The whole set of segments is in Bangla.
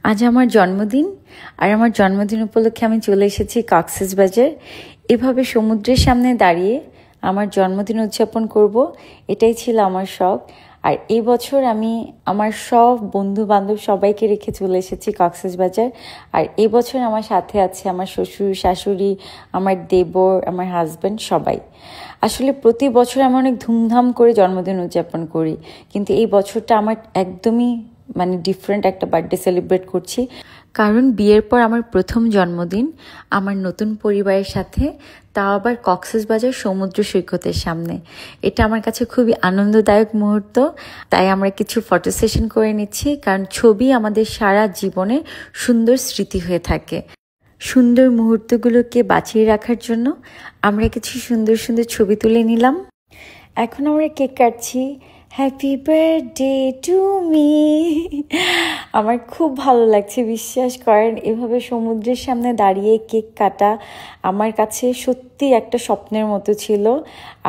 আজ আমার জন্মদিন, আর আমার জন্মদিন উপলক্ষে আমি চলে এসেছি কক্সবাজার। এভাবে সমুদ্রের সামনে দাঁড়িয়ে আমার জন্মদিন উদযাপন করব, এটাই ছিল আমার শখ। আর এই বছর আমি আমার সব বন্ধু বান্ধব সবাইকে রেখে চলে এসেছি কক্সবাজার। আর এই বছর আমার সাথে আছে আমার শ্বশুর শাশুড়ি, আমার দেবর, আমার হাজব্যান্ড, সবাই। আসলে প্রতি বছর আমি অনেক ধুমধাম করে জন্মদিন উদযাপন করি, কিন্তু এই বছরটা আমার একদমই ডিফারেন্ট একটা বার্থডে সেলিব্রেট করছি। কারণ বিয়ের পর আমার প্রথম জন্মদিন আমার নতুন পরিবারের সাথে, তাও আবার কক্সবাজার সমুদ্র সৈকতের সামনে। এটা আমার কাছে খুবই আনন্দদায়ক মুহূর্ত। তাই আমরা কিছু ফটো সেশন করে নিচ্ছি, কারণ ছবি আমাদের সারা জীবনে সুন্দর স্মৃতি হয়ে থাকে। সুন্দর মুহূর্তগুলোকে বাঁচিয়ে রাখার জন্য আমরা কিছু সুন্দর সুন্দর ছবি তুলে নিলাম। এখন আমরা কেক কাটছি। Happy birthday to me. আমার খুব ভালো লাগছে, বিশ্বাস করেন, এভাবে সমুদ্রের সামনে দাঁড়িয়ে কেক কাটা আমার কাছে সত্যি একটা স্বপ্নের মতো ছিল।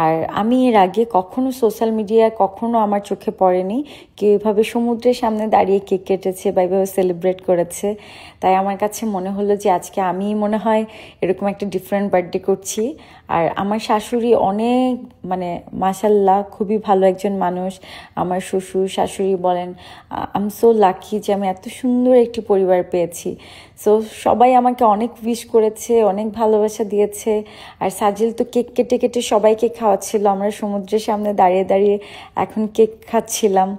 আর আমি এর আগে কখনো সোশ্যাল মিডিয়ায় কখনো আমার চোখে পড়েনি কেউ এভাবে সমুদ্রের সামনে দাঁড়িয়ে কেক কেটেছে বা এভাবে সেলিব্রেট করেছে। তাই আমার কাছে মনে হলো যে আজকে আমি মনে হয় এরকম একটা ডিফারেন্ট বার্থডে করছি। আর আমার শাশুড়ি অনেক মাশাল্লাহ খুবই ভালো একজন মানুষ। আমার শ্বশুর শাশুড়ি বলেন আই এম সো লাকি যে আমি এত সুন্দর একটি পরিবার পেয়েছি। সো সবাই আমাকে অনেক উইশ করেছে, অনেক ভালোবাসা দিয়েছে। আর সাজিল তো কেক কেটে কেটে সবাইকে খাওয়াচ্ছিল। আমরা সমুদ্রের সামনে দাঁড়িয়ে দাঁড়িয়ে এখন কেক খাচ্ছিলাম।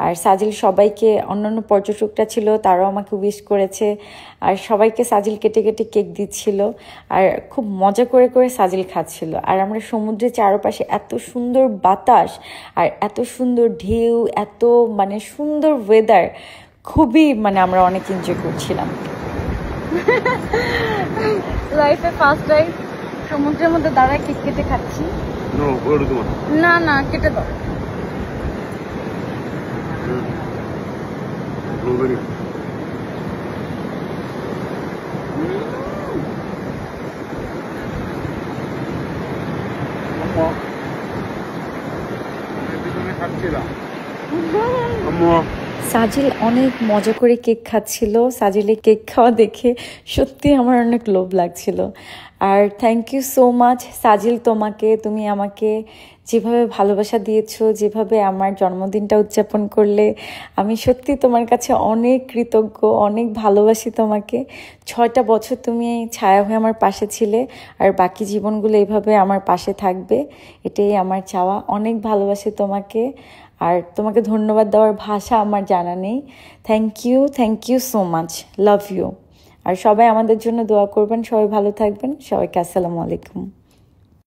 আর সাজিল সবাইকে, অন্যান্য পর্যটকরা ছিল তারাও আমাকে উইশ করেছে, আর সবাইকে সাজিল কেটে কেটে কেক দিচ্ছিল। আর খুব মজা করে করে সাজিল খাচ্ছিল। আর আমরা সমুদ্রের চারপাশে এত সুন্দর বাতাস আর এত সুন্দর ঢেউ, এত সুন্দর ওয়েদার, খুবই আমরা অনেক এনজয় করছিলাম। লাইফে ফার্স্ট টাইম সমুদ্রের মধ্যে দাঁড়ায় কেক কেটে খাচ্ছি। না না, কেটে দাও। সাজিল অনেক মজা করে কেক খাচ্ছিল। সাজিলে কেক খাওয়া দেখে সত্যি আমার অনেক লোভ লাগছিল। আর থ্যাংক ইউ সো মাচ সাজিল, তুমি আমাকে যেভাবে ভালোবাসা দিয়েছো, যেভাবে আমার জন্মদিনটা উদযাপন করলে, আমি সত্যি তোমার কাছে অনেক কৃতজ্ঞ, অনেক ভালোবাসি তোমাকে। 6টা বছর তুমি ছায়া হয়ে আমার পাশে ছিলে, আর বাকি জীবনগুলো এইভাবে আমার পাশে থাকবে, এটাই আমার চাওয়া। অনেক ভালোবাসি তোমাকে, আর তোমাকে ধন্যবাদ দেওয়ার ভাষা আমার জানা নেই। Thank you so much, love you. আর সবাই আমাদের জন্য দোয়া করবেন, সবাই ভালো থাকবেন। সবাইকে আসসালামু আলাইকুম।